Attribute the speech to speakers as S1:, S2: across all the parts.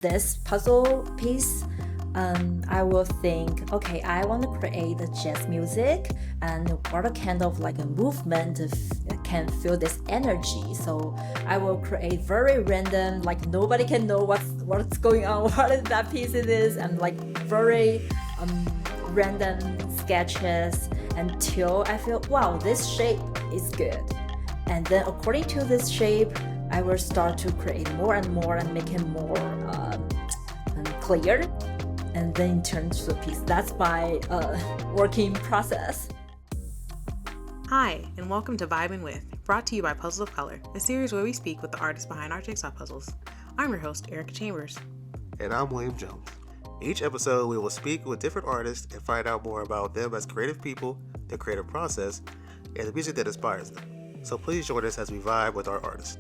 S1: this puzzle piece, I will think, okay, I want to create a jazz music, and what kind of like a movement can feel this energy. So I will create very random, like nobody can know what's going on, what is that piece it is, and like very random sketches until I feel, wow, this shape is good. And then according to this shape, I will start to create more and more and make it more clear, and then turn to a piece. That's my working process.
S2: Hi, and welcome to Vibin with, brought to you by Puzzles of Color, a series where we speak with the artists behind our jigsaw puzzles. I'm your host, Erica Chambers.
S3: And I'm William Jones. Each episode, we will speak with different artists and find out more about them as creative people, their creative process, and the music that inspires them. So please join us as we vibe with our artists.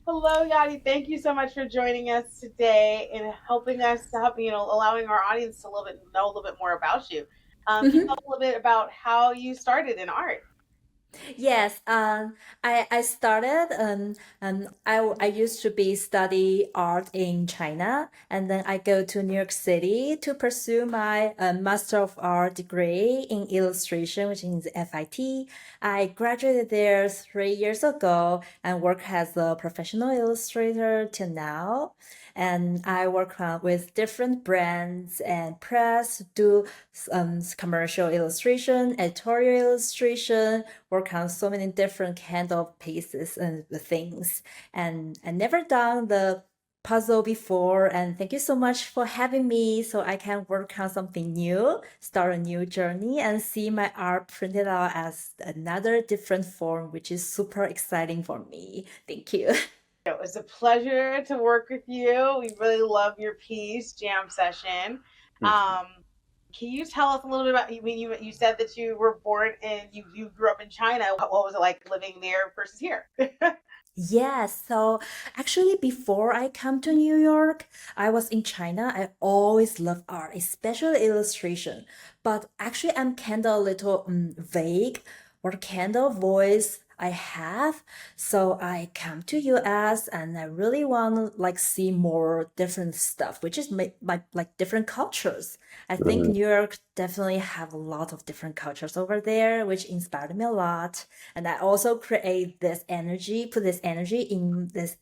S4: Hello, Yadi. Thank you so much for joining us today and helping us to help, allowing our audience to know a little bit more about you. Can you tell us a little bit about how you started in art?
S1: Yes, I started I used to be study art in China, and then I go to New York City to pursue my Master of Art degree in illustration, which is FIT. I graduated there 3 years ago and work as a professional illustrator till now. And I work with different brands and press, do commercial illustration, editorial illustration, work on so many different kind of pieces and things. And I never done the puzzle before, and thank you so much for having me so I can work on something new, start a new journey, and see my art printed out as another different form, which is super exciting for me. Thank you.
S4: It was a pleasure to work with you. We really love your piece, Jam Session. Can you tell us a little bit about, you said that you were born and you grew up in China. What was it like living there versus here?
S1: Yes, so actually, before I come to New York, I was in China. I always love art, especially illustration. But actually, I'm kind of a little vague what kind of voice I have. So I come to US and I really want to like see more different stuff, which is like different cultures. I think New York definitely have a lot of different cultures over there, which inspired me a lot. And I also create this energy, put this energy in this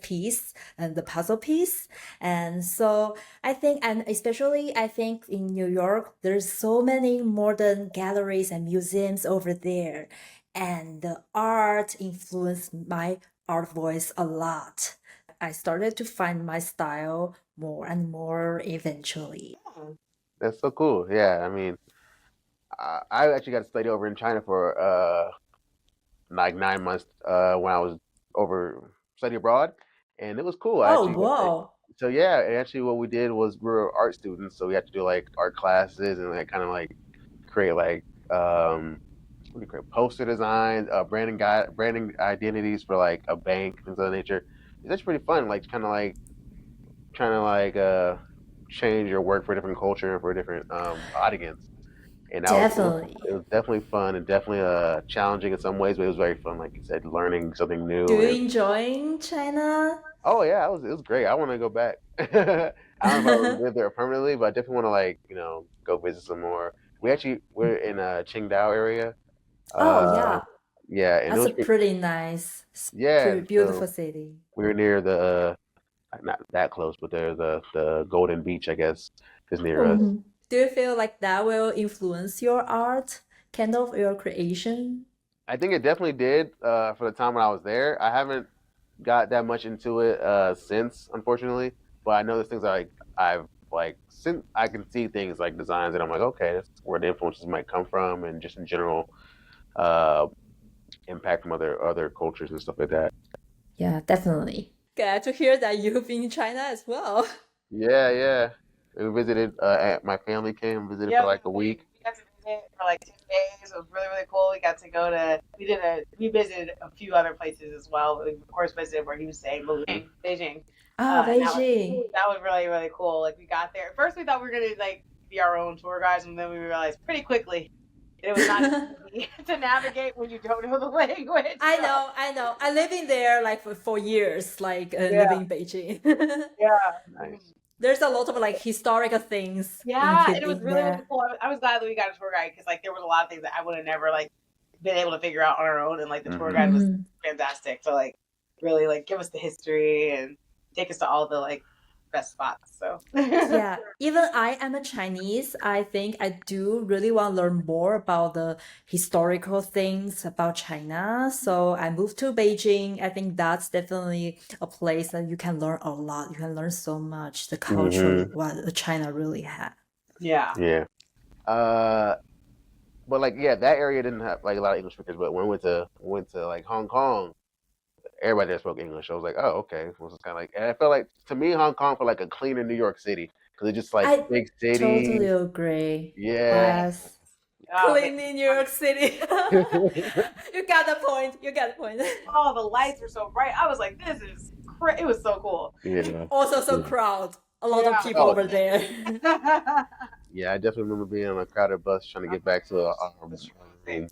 S1: piece and the puzzle piece. And so I think, and especially I think in New York, there's so many modern galleries and museums over there. And the art influenced my art voice a lot. I started to find my style more and more eventually.
S5: That's so cool. Yeah, I mean, I actually got to study over in China for like 9 months when I was over study abroad, and it was cool.
S1: Oh, wow.
S5: So yeah, and actually what we did was we were art students, so we had to do like art classes and like kind of like create like what do you create poster designs, branding identities for like a bank, things of that nature. It's actually pretty fun, like kind of like trying to like change your work for a different culture and for a different audience. And that was
S1: Definitely.
S5: it was definitely fun and definitely challenging in some ways, but it was very fun. Like you said, learning something
S1: Do
S5: new.
S1: you
S5: And
S1: enjoy China?
S5: oh yeah, it was great. I want to go back. I don't know if I would live there permanently, but I definitely want to like go visit some more. We're in Qingdao area.
S1: Oh,
S5: Uh,
S1: yeah.
S5: yeah, and it
S1: That's a
S5: was
S1: pretty nice,
S5: yeah.
S1: pretty
S5: So
S1: beautiful city.
S5: we were near the not that close, but there's the Golden Beach, I guess, is near us.
S1: Do you feel like that will influence your art, kind of your creation?
S5: I think it definitely did for the time when I was there. I haven't got that much into it since, unfortunately. But I know there's things like I've like since I can see things like designs, and I'm like, okay, that's where the influences might come from, and just in general uh, impact from other cultures and stuff like that.
S1: Yeah, definitely. Glad to hear that you've been in China as well.
S5: Yeah, yeah. We visited. My family came and visited for
S4: Yep,
S5: like a
S4: we
S5: week.
S4: got to visit for like 2 days. It was really, really cool. We got to go to, we visited a few other places as well. We, of course, visited where he was staying, Beijing.
S1: Ah,
S4: And
S1: Beijing.
S4: that was really, really cool. Like we got there. At first we thought we were gonna like be our own tour guides, and then we realized pretty quickly And it was not easy to navigate when you don't know the language.
S1: I
S4: So,
S1: know, I know. I live in there like for 4 years, like
S4: yeah,
S1: living in Beijing.
S4: yeah.
S5: Nice.
S1: There's a lot of like historical things
S4: Yeah, and it was
S1: in
S4: really, really
S1: there.
S4: cool. I was glad that we got a tour guide because like there was a lot of things that I would have never like been able to figure out on our own, and like the tour guide was
S1: Mhm.
S4: fantastic to like really like give us the history and take us to all the like best spots. So
S1: Yeah, even I am a Chinese. I think I do really want to learn more about the historical things about China. So I moved to Beijing. I think that's definitely a place that you can learn a lot. You can learn so much, the culture,
S5: Mm-hmm.
S1: what China really has.
S4: yeah.
S5: Yeah. Uh, but like, yeah, that area didn't have like a lot of English speakers. But when we went to like Hong Kong, everybody there spoke English. I was like, oh, okay. It was kind of like, and I felt like to me, Hong Kong felt like a cleaner New York City because it's just like
S1: I
S5: big
S1: totally
S5: city.
S1: agree.
S5: Yeah.
S1: Yes.
S4: Oh,
S1: Clean in New York City. You got the point. You got the point.
S4: oh, the lights were so bright. I was like, this is it was so cool.
S5: Yeah.
S1: Also, so
S5: Yeah.
S1: crowd. A lot of
S4: Yeah.
S1: people
S5: Oh
S1: over
S5: yeah.
S1: there.
S5: Yeah, I definitely remember being on a crowded bus trying to get back to our room.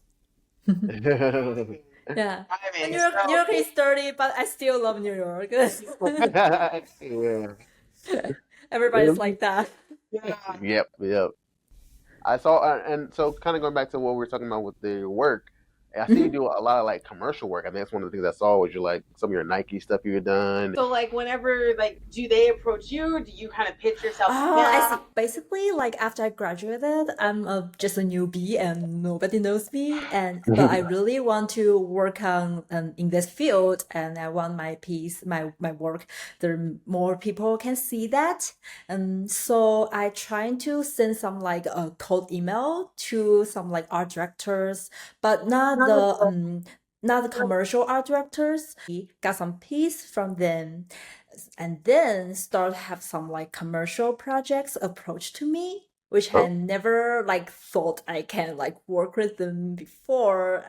S1: Yeah.
S4: Driving.
S1: New
S4: So
S1: York is dirty, but I still love New York.
S5: Yeah.
S1: Everybody's like that.
S4: yeah.
S5: Yep. Yep. I saw, and so kind of going back to what we were talking about with the work, I see you
S1: Mhm.
S5: do a lot of like commercial work. I think that's one of the things I saw was you like some of your Nike stuff you've done.
S4: So like whenever like do they approach you? Do you kind of pitch yourself to
S1: Oh, I
S4: them?
S1: see. Basically, like after I graduated, I'm just a newbie and nobody knows me. But I really want to work on in this field, and I want my piece, my work. There more people can see that, and so I trying to send some like a cold email to some like art directors, but not the commercial art directors. Got some piece from them, and then start have some like commercial projects approach to me, which I
S5: Oh,
S1: never like thought I can like work with them before.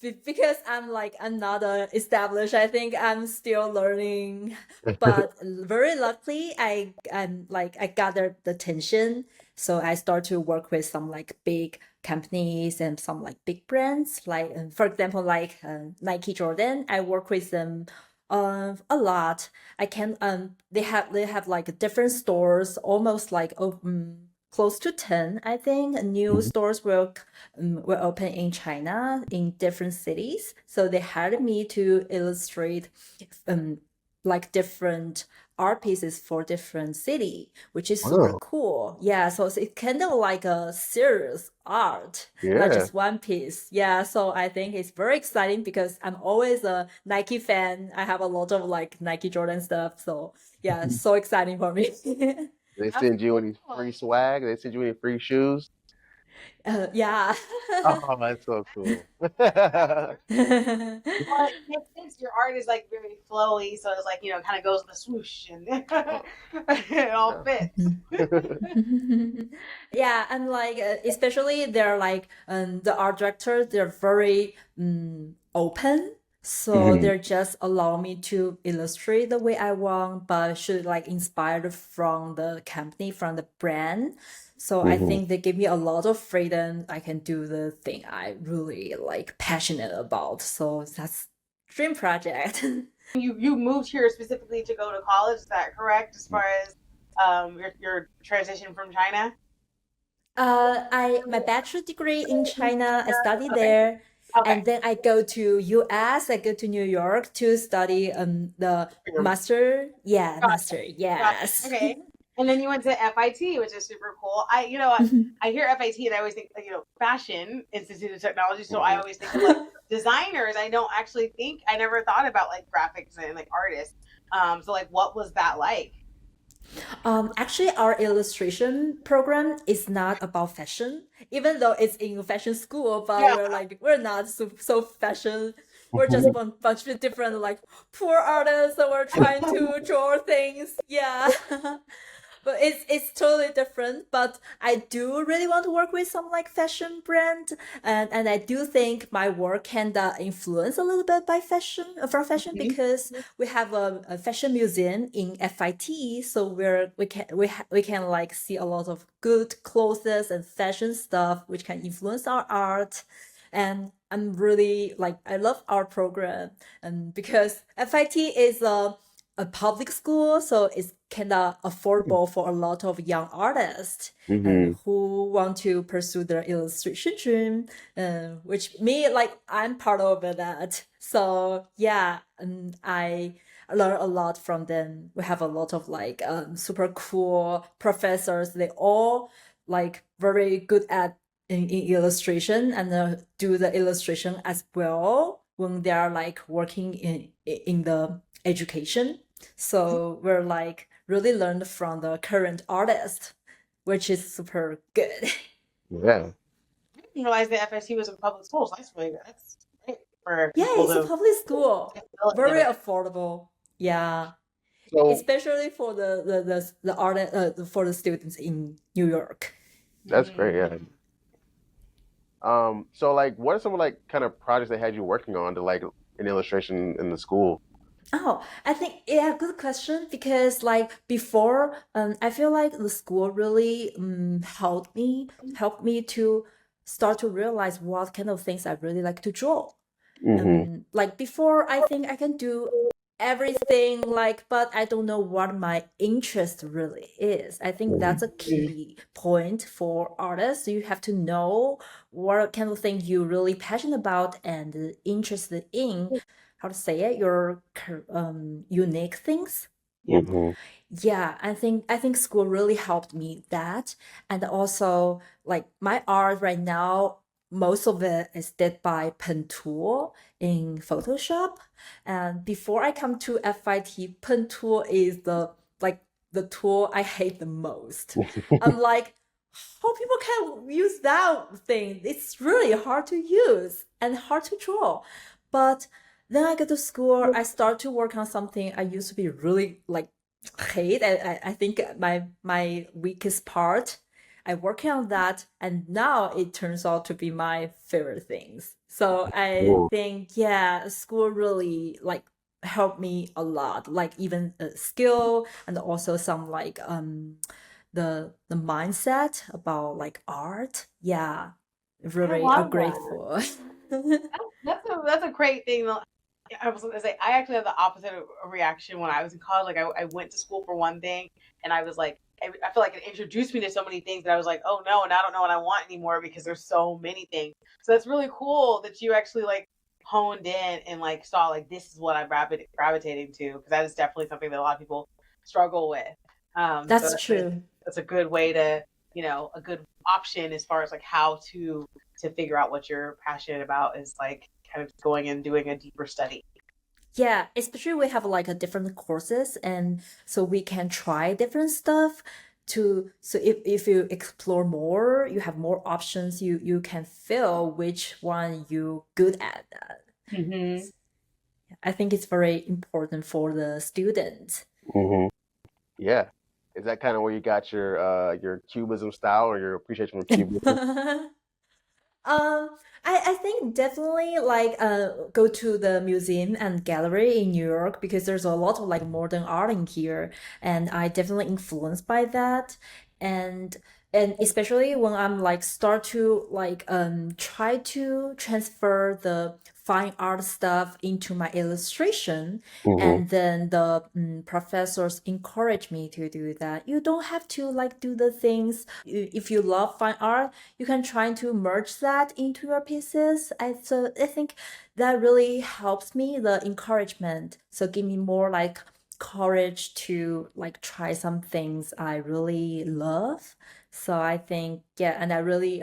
S1: Because I'm not established. I think I'm still learning, but very luckily I got the attention, so I start to work with some like big companies and some like big brands, like for example like Nike, Jordan. I work with them a lot. I can they have like different stores, almost like close to 10, I think. New
S5: mhm.
S1: stores will open in China in different cities. So they hired me to illustrate um like different art pieces for different city, which is super
S5: Wow.
S1: cool. Yeah, so it's kind of like a serious art, not
S5: Yeah.
S1: just one piece. Yeah, so I think it's very exciting because I'm always a Nike fan. I have a lot of like Nike Jordan stuff. So yeah, it's so exciting for me.
S5: They
S4: That's
S5: send you any
S4: cool.
S5: free swag? They send you any free shoes?
S1: Yeah.
S5: Oh, that's so cool. Yeah.
S4: Well, it makes sense. Your art is like very flowy, so it's like kind of goes with the swoosh and it all fits.
S1: Yeah, and like especially they're like the art directors, they're very open. So
S5: Mhm.
S1: they're just allow me to illustrate the way I want, but should like inspired from the company, from the brand. So I
S5: Mhm.
S1: think they give me a lot of freedom. I can do the thing I really like passionate about. So that's dream project.
S4: You moved here specifically to go to college. Is that correct? As far as your transition from China?
S1: I my bachelor degree in China, I studied
S4: Okay.
S1: there,
S4: Okay.
S1: and then I go to US, I go to New York to study the master. Yeah,
S4: Gotcha.
S1: master.
S4: Gotcha.
S1: Yes.
S4: Okay. And then you went to FIT, which is super cool. I hear FIT and I always think, Fashion Institute of Technology. So I
S5: Mhm.
S4: always think of like designers. I don't actually think I never thought about like graphics and like artists. So like, what was that like?
S1: Actually, our illustration program is not about fashion, even though it's in fashion school, but
S4: Yeah.
S1: we're not so fashion. We're just one bunch of different like poor artists that we're trying to draw things. Yeah. But it's totally different. But I do really want to work with some like fashion brand, and I do think my work can influence a little bit by fashion from fashion because we have a fashion museum in FIT, so we can like see a lot of good clothes and fashion stuff which can influence our art. And I'm really like I love our program, and because FIT is a public school, so it's kind of affordable for a lot of young artists and
S5: Mm-hmm.
S1: who want to pursue their illustration dream, which me like I'm part of that. So yeah, and I learn a lot from them. We have a lot of like super cool professors. They all like very good at in illustration and do the illustration as well when they are like working in the education. So we're like really learned from the current artist, which is super good.
S5: Yeah.
S4: I didn't realize the FSU was in public schools. That's great for
S1: Yeah,
S4: people
S1: it's a
S4: to
S1: public school,
S4: facilitate
S1: very
S4: it.
S1: affordable. Yeah,
S5: So
S1: especially for the art for the students in New York.
S5: that's great. Yeah.
S4: Mhm.
S5: So like, what are some like kind of projects they had you working on to like in illustration in the school?
S1: Oh, I think yeah, good question because like before, I feel like the school really helped me to start to realize what kind of things I really like to draw.
S5: Mm-hmm.
S1: Like before, I think I can do everything, like, but I don't know what my interest really is. I think that's a key point for artists. You have to know what kind of thing you're really passionate about and interested in. How to say it? Your unique things.
S5: Mm-hmm.
S1: Yeah, I think school really helped me that. And also like my art right now, most of it is did by pen tool in Photoshop. And before I come to FIT, pen tool is the like the tool I hate the most. I'm like, how people can use that thing? It's really hard to use and hard to draw. But then I get to school, I start to work on something I used to be really like hate. I think my weakest part. I work on that, and now it turns out to be my favorite things. So I
S5: Cool.
S1: think yeah, school really like helped me a lot. Like even skill and also some like the mindset about like art. Yeah,
S4: I
S1: really
S4: love that.
S1: grateful.
S4: That's a great thing. I was gonna say I actually had the opposite reaction when I was in college. Like I went to school for one thing, and I was like, I feel like it introduced me to so many things that I was like, oh no, and I don't know what I want anymore because there's so many things. So that's really cool that you actually like honed in and like saw like this is what I'm gravitating to because that is definitely something that a lot of people struggle with. So
S1: That's true.
S4: that's a good way to a good option as far as like how to figure out what you're passionate about is like kind of going and doing a deeper study.
S1: Yeah, especially we have like a different courses, and so we can try different stuff to so if you explore more, you have more options, you can feel which one you good at.
S4: Mm-hmm.
S1: I think it's very important for the students.
S5: Mm-hmm. Yeah. Is that kind of where you got your cubism style or your appreciation for cubism?
S1: Um, I think definitely like go to the museum and gallery in New York because there's a lot of like modern art in here, and I definitely influenced by that. And especially when I'm like start to like try to transfer the fine art stuff into my illustration,
S5: Mm-hmm.
S1: and then the professors encourage me to do that. You don't have to like do the things. If you love fine art, you can try to merge that into your pieces. So I think that really helps me, the encouragement. So give me more like courage to like try some things I really love. So I think yeah, and I really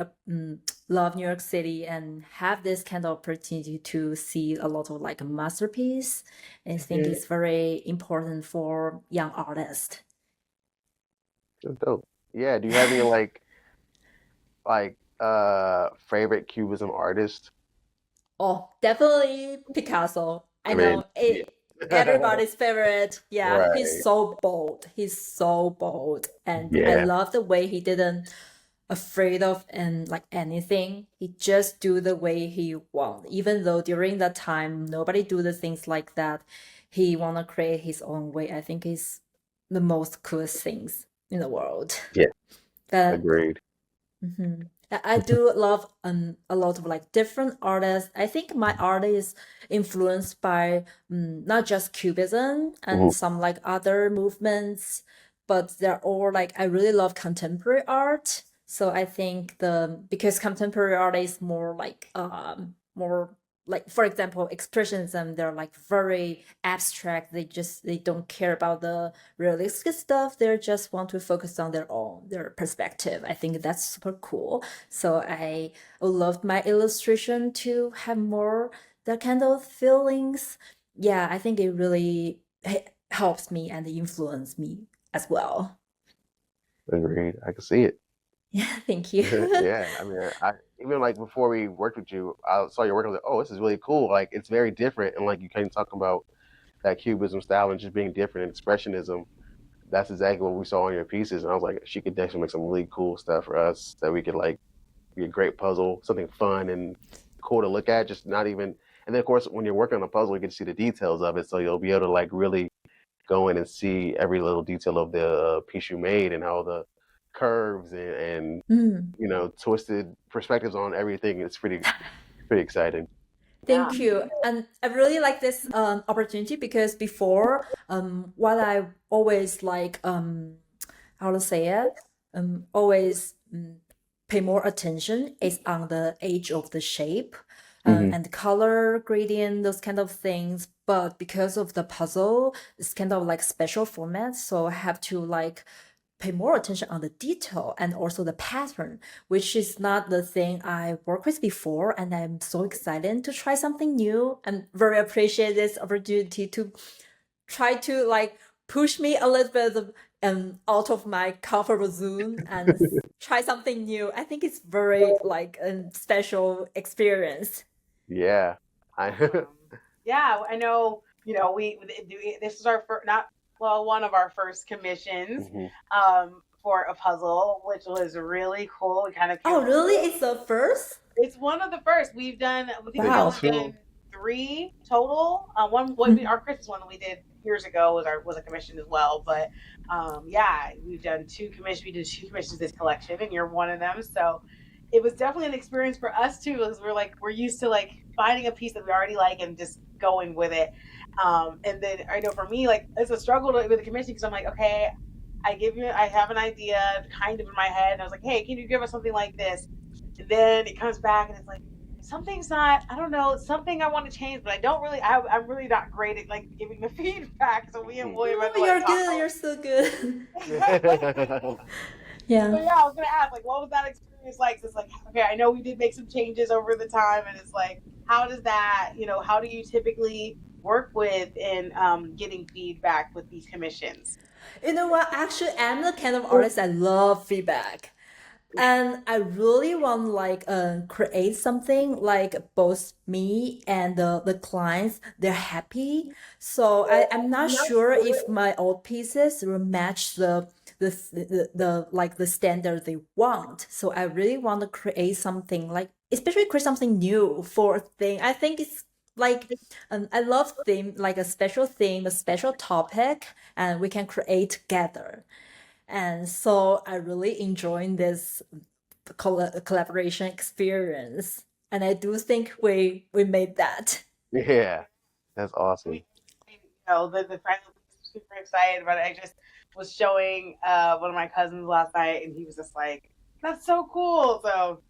S1: love New York City and have this kind of opportunity to see a lot of like masterpiece. I think
S4: Mm-hmm.
S1: it's very important for young artists.
S5: That's dope. Yeah. Do you have any favorite cubism artist?
S1: Oh, definitely Picasso. I
S5: I mean,
S1: know
S5: yeah.
S1: everybody's favorite. Yeah, he's
S5: Right.
S1: so bold. He's so bold, and I
S5: Yeah.
S1: love the way he didn't afraid of and like anything. He just do the way he want. Even though during that time nobody do the things like that, he wanna create his own way. I think is the most coolest things in the world.
S5: Yeah.
S1: That
S5: Agreed.
S1: I do love a lot of like different artists. I think my art is influenced by not just Cubism and
S5: Mhm.
S1: some like other movements, but they're all like I really love contemporary art. So I think the because contemporary art is more like for example expressionism, they're like very abstract. They don't care about the realistic stuff. They just want to focus on their perspective. I think that's super cool. So I loved my illustration to have more that kind of feelings. Yeah, I think it really helps me and influence me as well.
S5: Agreed. I can see it.
S1: Yeah, thank you.
S5: Yeah. I mean, I even like before we worked with you, I saw your work. I was like, oh, this is really cool. Like, it's very different. And like you kind of talking about that Cubism style and just being different and expressionism. That's exactly what we saw on your pieces. And I was like, she could definitely make some really cool stuff for us that we could like be a great puzzle, something fun and cool to look at. Just not even. And then of course, when you're working on a puzzle, you get to see the details of it, so you'll be able to like really go in and see every little detail of the piece you made and how the curves and
S1: Mm.
S5: twisted perspectives on everything. It's pretty exciting.
S4: Yeah.
S1: Thank you. And I really like this opportunity because before what I always like how to say it always pay more attention is on the edge of the shape
S5: Hmm.
S1: and color gradient, those kind of things. But because of the puzzle, it's kind of like special format, so I have to like pay more attention on the detail and also the pattern, which is not the thing I worked with before. And I'm so excited to try something new and very appreciate this opportunity to try to like push me a little bit out of my comfort zone and try something new. I think it's very like a special experience.
S5: Yeah. I
S4: Awesome. Yeah, I know. This is our first, not well, one of our first commissions
S5: Mhm.
S4: for a puzzle, which was really cool. We kind of came
S1: Oh,
S4: up with
S1: really? It's the first?
S4: It's one of the first we've done. I think we've
S5: Did
S1: Wow.
S4: only done
S5: two.
S4: three total. Our Christmas one that we did years ago was a commission as well. But yeah, we've done two commissions. We did two commissions this collection, and you're one of them. So it was definitely an experience for us too, because we're used to like finding a piece that we already like and just going with it. And then I know for me, like it's a struggle with the commission because I'm like, okay, I have an idea kind of in my head, and I was like, hey, can you give us something like this? And then it comes back and it's like something's not, I don't know, something I want to change, but I'm really not great at like giving the feedback. So me and William had
S1: No,
S4: to like
S1: you're
S4: talk
S1: good. You're
S4: a
S1: so good.
S5: Mhm.
S1: Yeah.
S4: So yeah, I was gonna ask, like, what was that experience like? 'Cause it's like, okay, I know we did make some changes over the time, and it's like, how does that, how do you typically work with in getting feedback with these commissions?
S1: You know what? Actually, I'm the kind of artist that love feedback. And I really want like create something like both me and the clients they're happy. So I'm not sure if my old pieces will match the like the standard they want. So I really want to create something like especially create something new for a thing. I think it's like I love theme like a special theme, a special topic, and we can create together. And so I really enjoying this collaboration experience. And I do think we made that.
S5: Yeah. That's
S4: I
S5: awesome.
S4: mean, the friend was super excited about it. I just was showing one of my cousins last night, and he was just like, "That's so cool!" So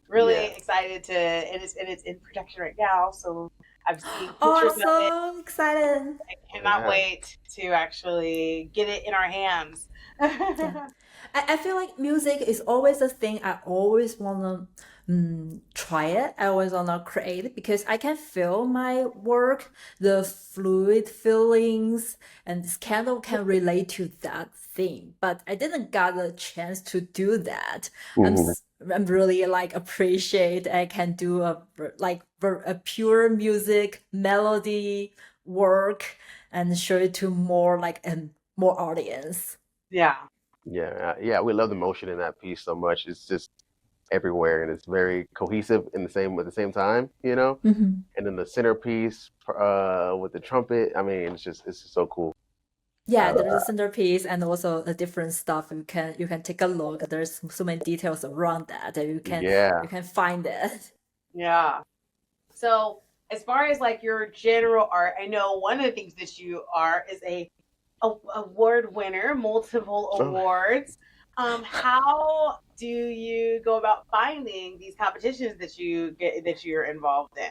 S4: really
S5: Yeah.
S4: excited to, and it's in production right now. So I've seen
S1: Oh, I'm
S4: pictures of it.
S1: so excited.
S4: I cannot
S5: Yeah.
S4: wait to actually get it in our hands.
S1: Yeah. I feel like music is always a thing I always want to try it. I always want to create it because I can feel my work, the fluid feelings, and this kind of can relate to that thing. But I didn't got a chance to do that.
S5: Hmm.
S1: I'm really like appreciate I can do a pure music melody work and show it to more more audience.
S4: Yeah.
S5: Yeah, we love the motion in that piece so much. It's just everywhere, and it's very cohesive in the same at the same time, you know.
S1: Mhm.
S5: And then the centerpiece with the trumpet. I mean, it's just so cool.
S1: Yeah,
S5: Uh,
S1: there's a centerpiece and also a different stuff. You can take a look. There's so many details around that
S5: yeah.
S1: you can find it.
S4: Yeah. So as far as like your general art, I know one of the things that you are is a award winner, multiple
S5: Oh,
S4: awards. How do you go about finding these competitions that you get that you're involved in?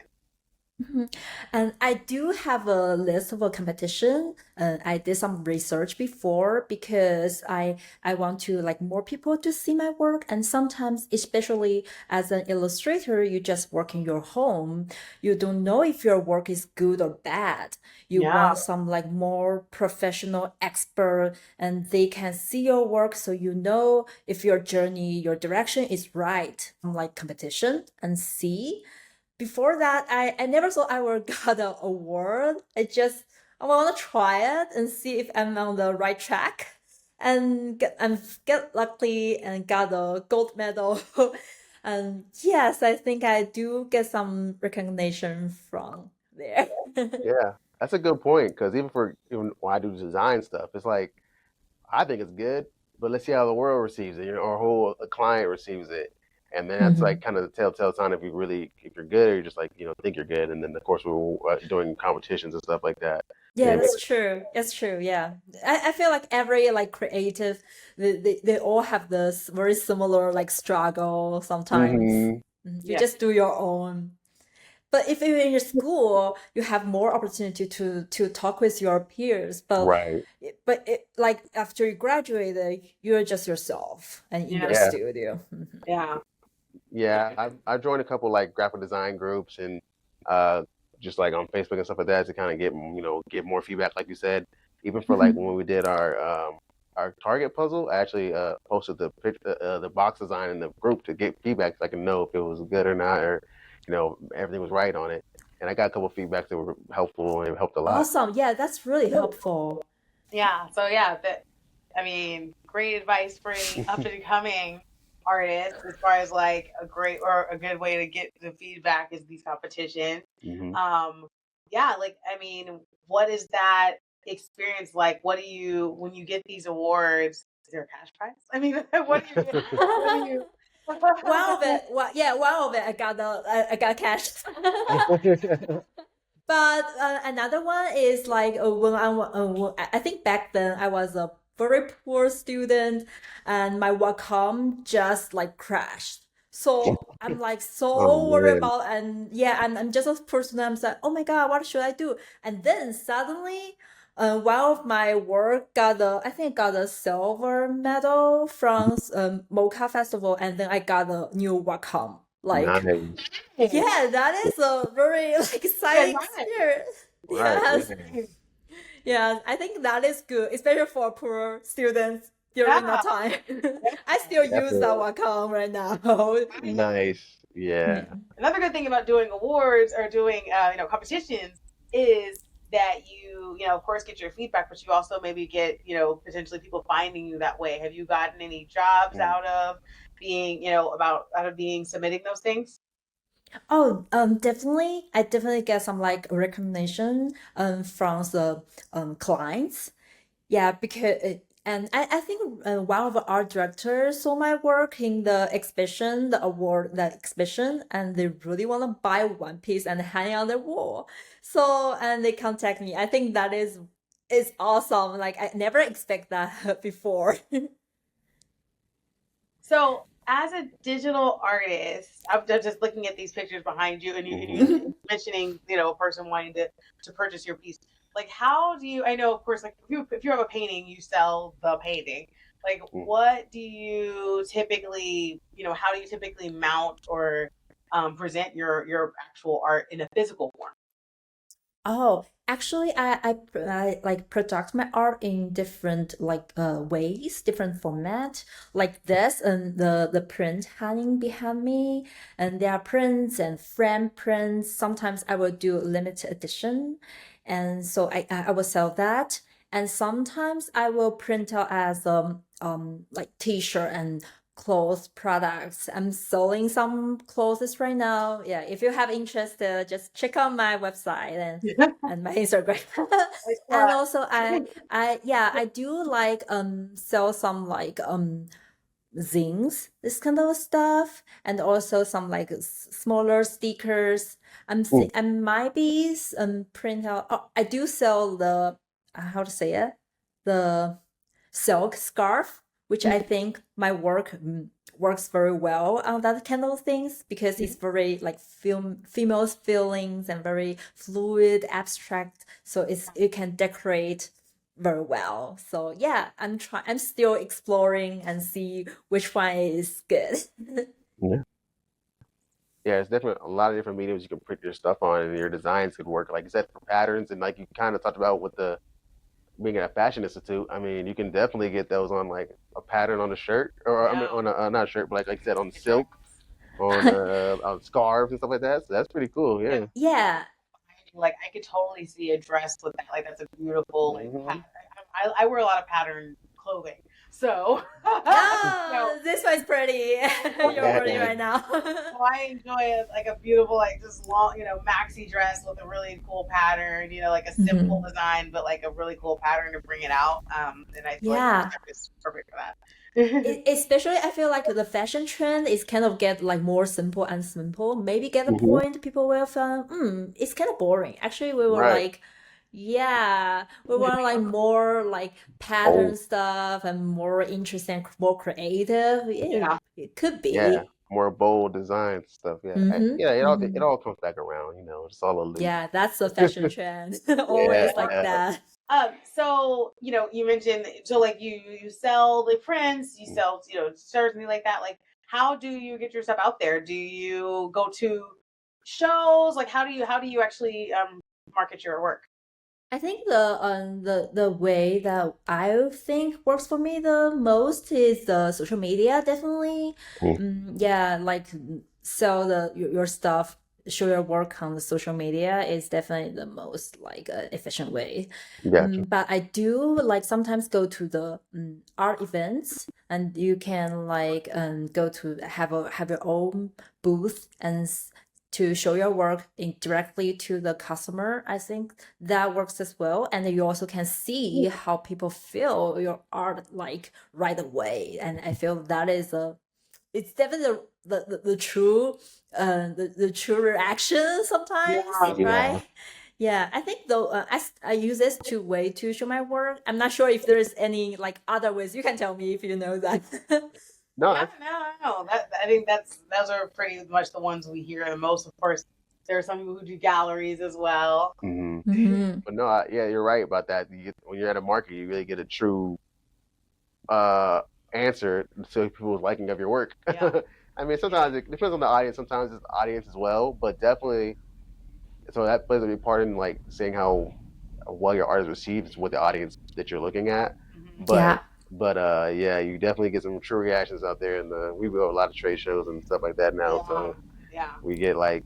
S1: Mhm. And I do have a list of a competition. I did some research before because I want to like more people to see my work. And sometimes, especially as an illustrator, you just work in your home. You don't know if your work is good or bad. You
S4: Yeah.
S1: want some like more professional expert, and they can see your work so you know if your journey, your direction is right. Like competition and see before that, I never thought I would got an award. I want to try it and see if I'm on the right track, and get lucky and got a gold medal. And yes, I think I do get some recognition from there.
S5: yeah. That's a good point because even when I do design stuff, it's like I think it's good, but let's see how the world receives it, you know, or whole a client receives it. And then that's like
S1: Mhm.
S5: kind of the telltale sign if you're good or you're just like, think you're good. And then of course we're doing competitions and stuff like that.
S1: Yeah,
S5: And
S1: that's true. That's true. Yeah. I feel like every like creative, they all have this very similar like struggle sometimes.
S5: hmm
S1: You
S4: Yeah.
S1: just do your own. But if you're in your school, you have more opportunity to talk with your peers.
S5: Right.
S1: Like after you graduated, you're just yourself and in your
S4: Yeah.
S5: Yeah.
S1: studio.
S4: Yeah.
S5: Yeah. I've joined a couple like graphic design groups and uh, just like on Facebook and stuff like that to kind of get more feedback, like you said. Even for like
S1: Mhm.
S5: when we did our target puzzle, I actually posted the box design in the group to get feedback so I can know if it was good or not, or everything was right on it. And I got a couple of feedbacks that were helpful and it helped a lot.
S1: Awesome. Yeah, that's really helpful.
S4: Yeah. So yeah, that I mean, great advice for any up and coming artists as far as like a great or a good way to get the feedback is these competitions.
S5: hmm
S4: Um, yeah, like I mean, what is that experience like? What do you when you get these awards? Is there a cash prize? I mean, what do you get? What do you?
S1: One of it, one of it, I got cash. But another one is like I think back then I was a very poor student, and my Wacom just like crashed. So I'm like
S5: Oh
S1: so worried
S5: man.
S1: about, and yeah, I'm just a person. I'm like, oh my god, what should I do? And then suddenly, one of my work I think I got a silver medal from Mocha Festival, and then I got a new Wacom. Like,
S5: Nice.
S1: yeah, that is a very like
S4: Yeah,
S1: exciting
S4: nice.
S1: experience.
S5: Right.
S1: Yes.
S5: Yeah.
S1: Yeah, I think that is good, especially for poor students during that
S4: Yeah.
S1: time. I still use that
S5: Definitely.
S1: account right now.
S5: Nice. Yeah.
S1: Yeah.
S4: Another good thing about doing awards or doing competitions is that you know of course get your feedback, but you also maybe get potentially people finding you that way. Have you gotten any jobs
S5: Mm.
S4: out of being out of being submitting those things?
S1: Oh, definitely. I definitely get some like recognition from the clients. Yeah, because and I think one of the art directors saw my work in the exhibition, the exhibition, and they really want to buy one piece and hang it on their wall. So and they contact me. I think that is awesome. Like I never expect that before.
S4: So as a digital artist, I'm just looking at these pictures behind you, and you
S5: hmm
S4: mentioning a person wanting to purchase your piece. Like, how do you? I know, of course, like if you have a painting, you sell the painting. Like, what do you typically, how do you typically mount or present your actual art in a physical form?
S1: Oh, actually, I like product my art in different like ways, different format, like this and the print hanging behind me, and there are prints and frame prints. Sometimes I will do limited edition, and so I will sell that. And sometimes I will print out as like t-shirt and clothes products. I'm selling some clothes right now. Yeah, if you have interest, just check out my website and my Instagram.
S4: Like,
S1: And also I do like sell some like zines, this kind of stuff, and also some like smaller stickers. I might be print out. Oh, I do sell the how to say it, the silk scarf, which I think my work works very well on that kind of things because it's very like female's feelings and very fluid, abstract. So you can decorate very well. So yeah, I'm still exploring and see which one is good.
S5: Yeah. Yeah, it's definitely a lot of different mediums you can print your stuff on, and your designs could work. Like you said, for patterns, and like you kind of talked about with the being at a fashion institute. I mean, you can definitely get those on like a pattern on a shirt, or I mean, on a not a shirt, but like you said, on silk, on scarves and stuff like that. So that's pretty cool. Yeah.
S1: Yeah.
S4: Like I could totally see a dress with that. Like that's a beautiful like pattern. I wear a lot of pattern clothing, so
S1: Oh, this one's pretty. You're wearing right now.
S4: so I enjoy like a beautiful like just long maxi dress with a really cool pattern. Like a simple design, but like a really cool pattern to bring it out. And I feel
S1: Yeah.
S4: like it's perfect for that.
S1: Especially I feel like the fashion trend is kind of get like more simple and simple. Maybe get the point people will feel, it's kind of boring. Actually, we were
S5: Right.
S1: like, yeah, we want like more like pattern stuff and more interesting, more creative.
S4: Yeah.
S1: It could be.
S5: Yeah. More bold design stuff. Yeah. It all comes back around. It's all a loop.
S1: Yeah, that's the fashion trend. Always like that.
S4: So you mentioned so like you sell the prints, you sell shirts, something like that. Like, how do you get your stuff out there? Do you go to shows? Like, how do you actually market your work?
S1: I think the way that I think works for me the most is the social media, definitely. Yeah, like sell your stuff, show your work on the social media is definitely the most like efficient way.
S5: Gotcha.
S1: But I do like sometimes go to the art events, and you can like go to have your own booth and to show your work directly to the customer. I think that works as well, and you also can see how people feel your art like right away. And I feel that is it's definitely the true the true reaction sometimes, right? Yeah, I think though I use this to way to show my work. I'm not sure if there's any like other ways. You can tell me if you know that.
S5: No.
S4: No. I think those are pretty much the ones we hear the most. Of course, there are some people who do galleries as well.
S5: But no, yeah, you're right about that. When you're at a market, you really get a true answer to people's liking of your work.
S4: Yeah.
S5: I mean, sometimes it depends on the audience. Sometimes it's the audience as well, but definitely. So that plays a big part in like seeing how well your art is received is what the audience that you're looking at. But yeah, you definitely get some true reactions out there, and we go to a lot of trade shows and stuff like that now. So we get like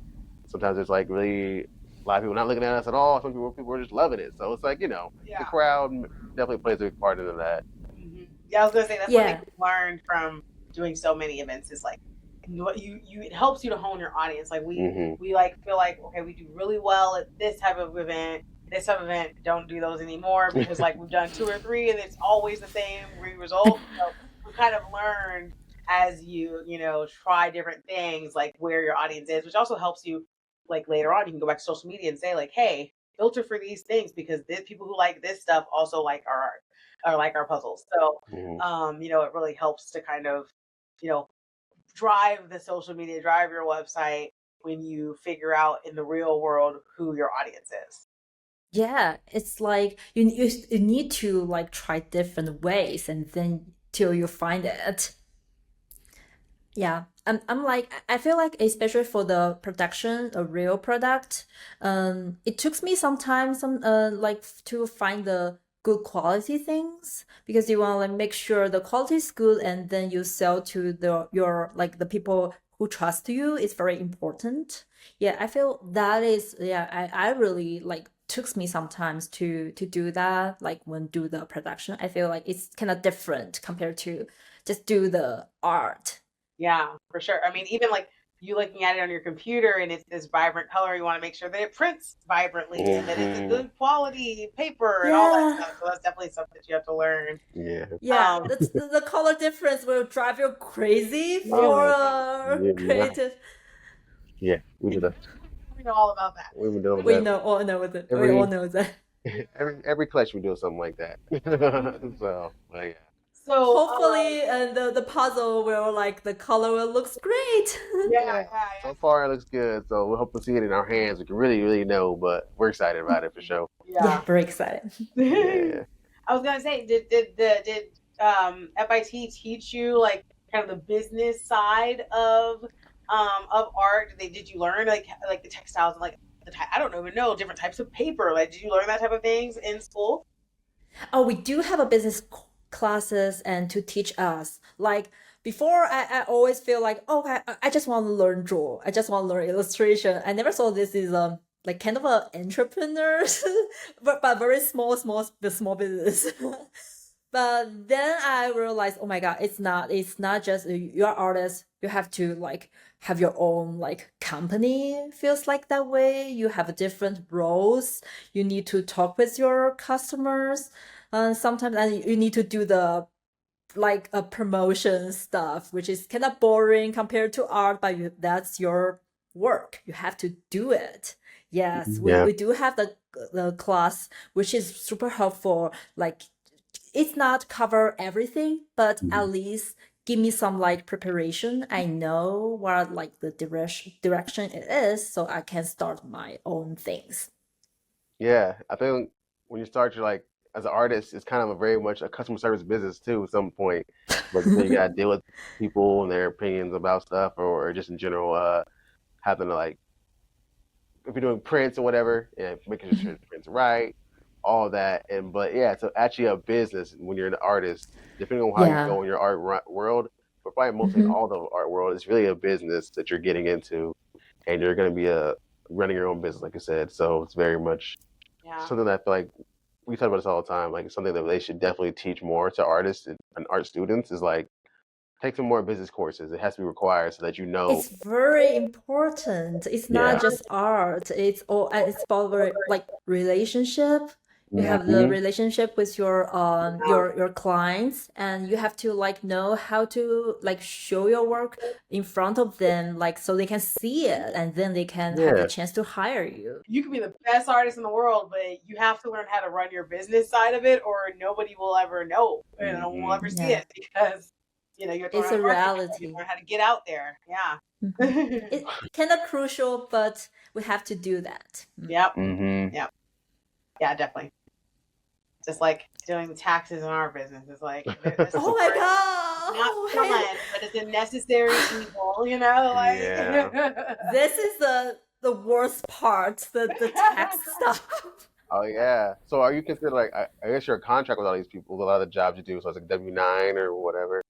S5: sometimes it's like really a lot of people not looking at us at all. Some people are just loving it. So it's like the crowd definitely plays a big part into that.
S4: Yeah, I was gonna say that's one thing we learned from doing so many events is like it helps you to hone your audience. Like we like feel like okay, we do really well at this type of event. This type of event, don't do those anymore because like we've done 2 or 3 and it's always the same result. So we kind of learned as you try different things like where your audience is, which also helps you like later on you can go back to social media and say like, hey, filter for these things because people who like this stuff also like our art or like our puzzles. So it really helps to kind of drive the social media, drive your website when you figure out in the real world who your audience is.
S1: Yeah, it's like you need to like try different ways and then till you find it. Yeah, I'm like I feel like especially for the production, a real product, it took me some time like to find the good quality things because you want to like make sure the quality is good and then you sell to your like the people who trust you is very important. Yeah, I feel that is I really like took me sometimes to do that. Like when do the production, I feel like it's kind of different compared to just do the art.
S4: Yeah, for sure. I mean, even like you looking at it on your computer and it's this vibrant color, you want to make sure that it prints vibrantly and that it's a good quality paper and all that
S1: Yeah.
S4: stuff. So that's definitely something that you have to learn.
S5: Yeah.
S1: Yeah,
S4: Um,
S1: that's the color difference will drive you crazy for
S5: Oh, yeah.
S1: creative.
S5: Yeah. We did a,
S4: we know all about that.
S5: we've been doing
S1: We
S5: that
S1: know all know it. We all know that.
S5: every collection we do something like that. So, like, yeah.
S4: So
S1: Hopefully, and the puzzle will like the color will looks great.
S4: yeah.
S5: So far it looks good. So we hope to see it in our hands. We can really know, but we're excited about it for sure.
S1: Yeah, very excited.
S5: Yeah.
S4: I was gonna say, did FIT teach you like kind of the business side of art? Did you learn like the textiles and like I don't even know different types of paper? Like, did you learn that type of things in school?
S1: Oh, we do have a business classes and to teach us. Like before, I always feel like, oh, I just want to learn draw. I just want to learn illustration. I never saw this is like kind of a entrepreneurs, but very small business. But then I realized, oh my God, it's not just you're artist. You have to like have your own like company. Feels like that way. You have different roles. You need to talk with your customers. Sometimes and you need to do the like a promotion stuff, which is kind of boring compared to art, but that's your work. You have to do it. Yes,
S5: Yeah.
S1: we do have the class, which is super helpful. Like it's not cover everything, but at least give me some like preparation. I know what like the direction it is, so I can start my own things.
S5: Yeah. I think when you start, you're like, as an artist, it's kind of a very much a customer service business too at some point. But then you gotta deal with people and their opinions about stuff, or just in general, having to like, if you're doing prints or whatever, yeah, making sure the prints are right, all that. And but yeah, it's actually a business when you're an artist. Depending on how you
S1: Yeah.
S5: go in your world, but probably mostly in all the art world, it's really a business that you're getting into, and you're going to be running your own business, like I said. So it's very much something that I feel like we talk about this all the time. Like it's something that they should definitely teach more to artists and art students is like take some more business courses. It has to be required so that you know.
S1: It's very important. It's
S5: Yeah.
S1: not just art. It's all it's about like relationship. You have the relationship with your clients, and you have to like know how to like show your work in front of them, like so they can see it, and then they can have the chance to hire you.
S4: You can be the best artist in the world, but you have to learn how to run your business side of it, or nobody will ever know, and no one will ever see
S1: Yeah.
S4: it because you have to
S1: It's
S4: learn
S1: a
S4: how to market,
S1: reality.
S4: you learn how to get out there. Yeah.
S1: It's kind of crucial, but we have to do that.
S4: Yep. Yep. Yeah, definitely. Just like doing the taxes in our business. It's like,
S1: Oh my God.
S4: not fun, but it's a necessary evil, like.
S5: Yeah.
S1: This is the worst part, the tax stuff.
S5: Oh yeah. So are you considered like I guess you're a contract with all these people, with a lot of the jobs you do, so it's like W-9 or whatever.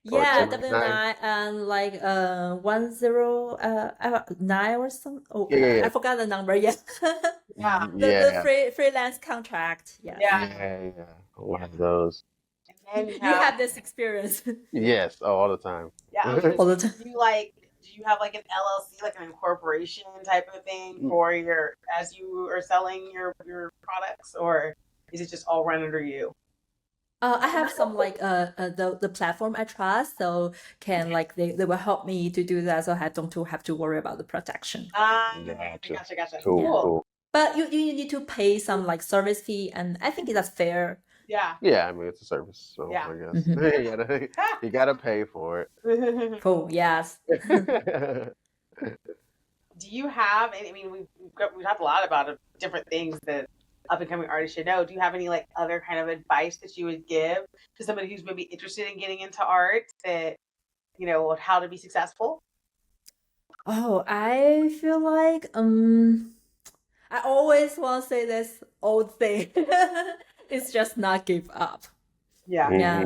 S1: Yeah,
S5: 1099?
S1: W9 and like 109 or something. Oh,
S5: Yeah.
S1: I forgot the number. Yeah.
S4: Yeah.
S1: The freelance contract. Yeah.
S5: Yeah. One of those.
S4: And then
S1: You have this experience.
S5: Yes. Oh, all the time.
S4: Yeah.
S1: All the time.
S4: Do you have like an LLC, like an incorporation type of thing for as you are selling your products, or is it just all run under you?
S1: I have some like the platform I trust, so can like they will help me to do that, so I don't have to worry about the protection.
S4: Gotcha.
S5: Cool.
S1: But you need to pay some like service fee, and I think that's fair.
S4: Yeah.
S5: Yeah, I mean it's a service, so
S4: Yeah.
S5: I guess you gotta pay for it.
S1: Cool. Yes.
S4: Do you have? I mean, we've talked a lot about different things that up and coming artists should know. Do you have any like other kind of advice that you would give to somebody who's maybe interested in getting into art, that how to be successful?
S1: Oh, I feel like I always want to say this old thing. It's just not give up.
S4: Yeah.
S1: Yeah.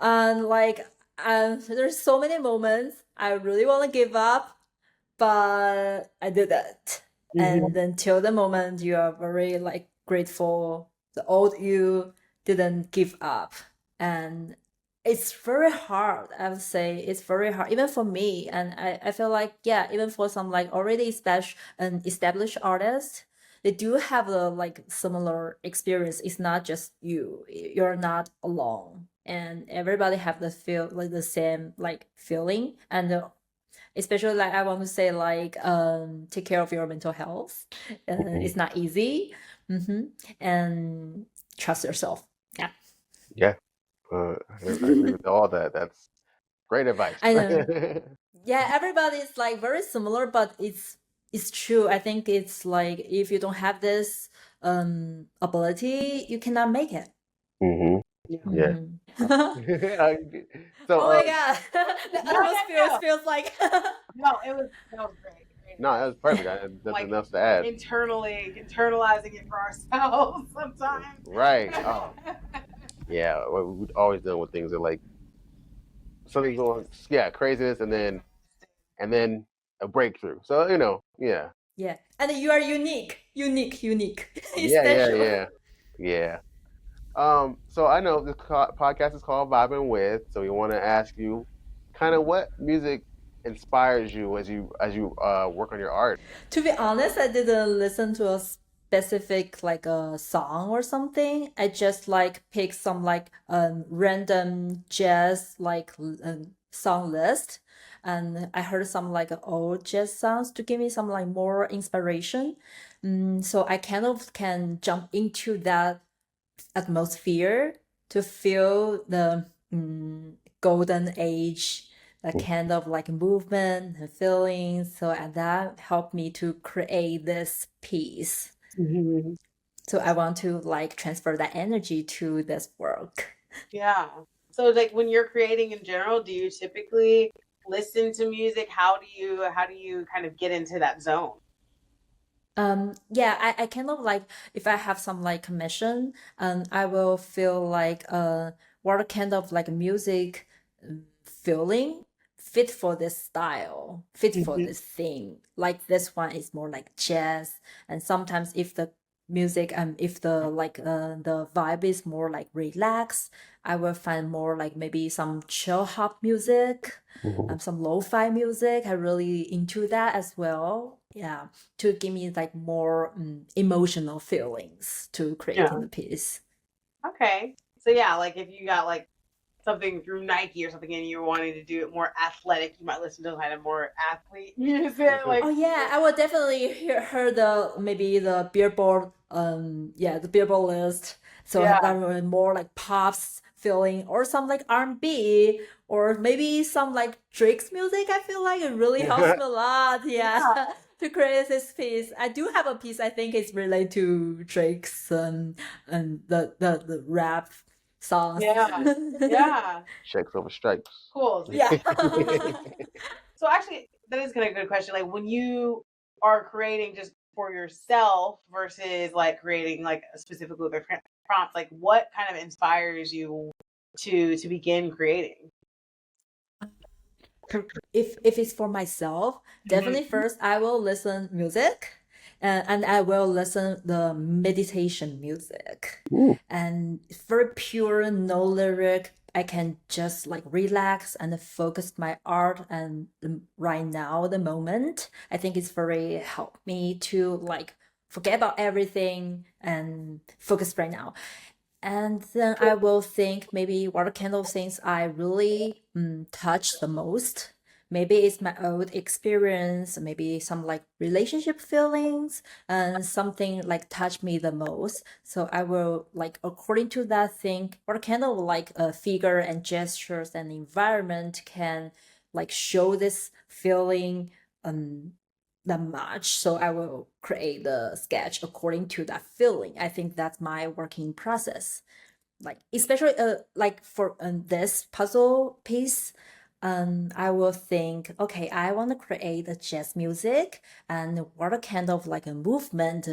S1: And like there's so many moments I really want to give up, but I did it. And then till the moment you are very like grateful, the old you didn't give up. And it's very hard, I would say. It's very hard, even for me. And I feel like, yeah, even for some like already established artists, they do have a like similar experience. It's not just you. You're not alone. And everybody have the feel like the same like feeling. And especially like I want to say like take care of your mental health. It's not easy. And trust yourself. Yeah.
S5: Yeah. I agree with all that. That's great advice.
S1: I know. Yeah, everybody is like very similar, but it's true. I think it's like if you don't have this ability, you cannot make it.
S5: Yeah.
S1: Mhm.
S5: So,
S1: Oh my god, the atmosphere
S4: no.
S1: feels like.
S4: No, that was great.
S5: no, that was perfect. I had nothing else to add.
S4: Internalizing it for ourselves sometimes.
S5: Right. Oh, yeah. We've always done with things that like something going, craziness, and then a breakthrough. So yeah.
S1: Yeah, and you are unique,
S5: Yeah,
S1: special.
S5: yeah. So I know this podcast is called Vibin With, so we want to ask you, kind of what music inspires you as you work on your art.
S1: To be honest, I didn't listen to a specific like a song or something. I just like pick some like random jazz like song list, and I heard some like old jazz songs to give me some like more inspiration. So I kind of can jump into that atmosphere to feel the golden age, a kind of like movement and feelings. So and that helped me to create this piece. So I want to like transfer that energy to this work.
S4: Yeah. So like when you're creating in general, do you typically listen to music? How do you kind of get into that zone?
S1: Yeah, I kind of like if I have some like commission, I will feel like what kind of like music feeling fit for this style, fit for this thing. Like this one is more like jazz, and sometimes if the music if the like the vibe is more like relaxed, I will find more like maybe some chill hop music, some lo-fi music. I really into that as well. Yeah, to give me like more emotional feelings to creating the piece.
S4: Okay. So yeah, like if you got like something through Nike or something and you're wanting to do it more athletic, you might listen to kind of more athlete music. Like
S1: Oh yeah, I would definitely hear the maybe the Billboard the Billboard list. So
S4: Yeah.
S1: that were more like pops feeling or some like R&B or maybe some like Drake's music. I feel like it really helps me a lot. Yeah. To create this piece. I do have a piece I think it's related to Drake's and the rap songs.
S4: Yeah. Yeah.
S5: Checks over stripes.
S4: Cool.
S1: Yeah.
S4: So actually, that is kind of a good question. Like when you are creating just for yourself versus like creating like specifically with a prompt, like what kind of inspires you to begin creating?
S1: If it's for myself, definitely first I will listen music, and I will listen the meditation music, and very pure, no lyric. I can just like relax and focus my art and right now the moment. I think it's very helped me to like forget about everything and focus right now. And then I will think maybe what kind of things I really touch the most. Maybe it's my old experience, maybe some like relationship feelings, and something like touch me the most. So I will like according to that think what kind of like figure and gestures and environment can like show this feeling that much. So I will create the sketch according to that feeling. I think that's my working process. Like especially like for this puzzle piece, I will think, okay, I want to create a jazz music, and what kind of like a movement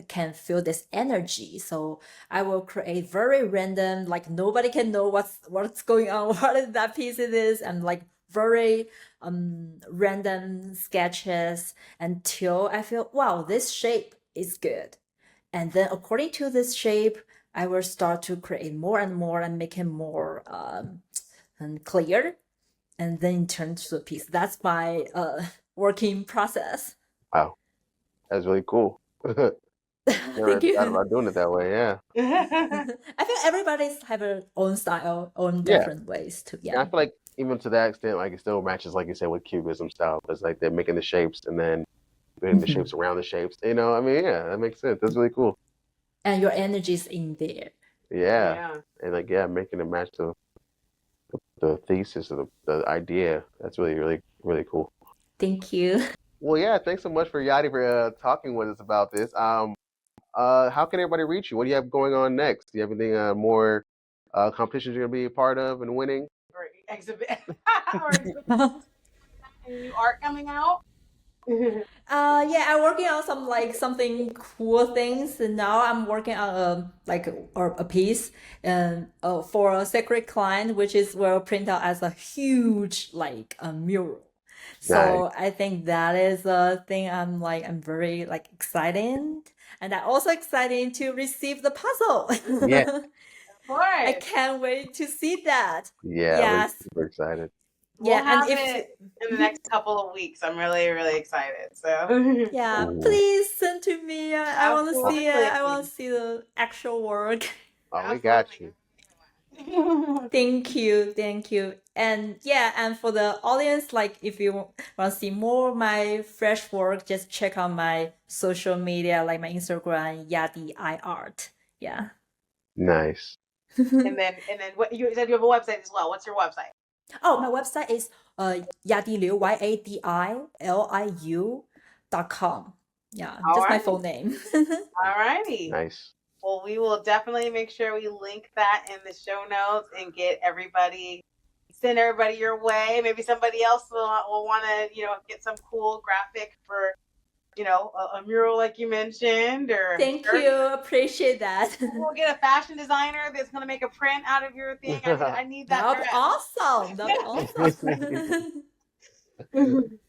S1: can feel this energy. So I will create very random, like nobody can know what's going on, what is that piece it is, and like very random sketches until I feel, wow, this shape is good. And then according to this shape, I will start to create more and more and make it more and clear. And then turn to the piece. That's my working process.
S5: Wow, that's really cool. Never
S1: Thank
S5: thought
S1: you.
S5: about doing it that way. Yeah.
S1: I think everybody's have their own style, own
S5: Yeah.
S1: different ways to
S5: And I feel like even to that extent, like it still matches, like you said, with Cubism style. It's like they're making the shapes and then putting the shapes around the shapes. You know, I mean, yeah, that makes sense. That's really cool.
S1: And your energy's in there.
S5: Yeah. And like, yeah, making it match the thesis of the idea. That's really, really, really cool.
S1: Thank you.
S5: Well, yeah, thanks so much for Yadi for talking with us about this. How can everybody reach you? What do you have going on next? Do you have anything more competitions you're gonna be a part of and winning?
S4: Or exhibit. Or any new art coming out?
S1: Yeah, I'm working on some something cool things, and now I'm working on a piece for a secret client, which is will print out as a huge a mural. So I think that is a thing I'm very excited, and I'm also excited to receive the puzzle.
S5: Yeah.
S4: Of course.
S1: I can't wait to see that.
S5: Yeah,
S1: Yes.
S5: we're super excited.
S4: We'll
S1: Yeah, and
S4: have
S1: if
S4: it in the next couple of weeks. I'm really, really excited. So
S1: yeah,
S5: Ooh.
S1: please send to me. I want to see it.
S4: Absolutely.
S1: I want to see the actual work.
S5: Oh, we got you.
S1: Thank you, thank you. And yeah, and for the audience, if you want to see more of my fresh work, just check out my social media, like my Instagram, Yadi Art. Yeah.
S5: Nice.
S4: and then what you said you have a website as well. What's your website?
S1: Oh, my website is Yadi Liu, YADILIU.com. Yeah, just my full name.
S4: All righty.
S5: Nice.
S4: Well, we will definitely make sure we link that in the show notes and send everybody your way. Maybe somebody else will want to, get some cool graphic for, a mural like you mentioned. Or
S1: Thank you, appreciate that.
S4: We'll get a fashion designer that's going to make a print out of your thing. I need that.
S1: That'd be awesome. That'd be awesome.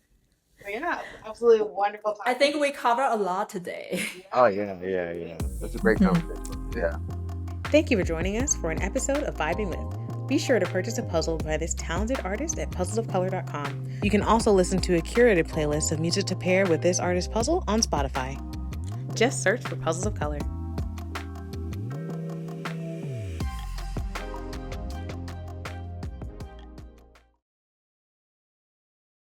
S4: Yeah, absolutely wonderful time.
S1: I think we covered a lot today.
S5: Oh, yeah. That's a great conversation. Yeah.
S2: Thank you for joining us for an episode of Vibin With. Be sure to purchase a puzzle by this talented artist at puzzlesofcolor.com. You can also listen to a curated playlist of music to pair with this artist's puzzle on Spotify. Just search for Puzzles of Color.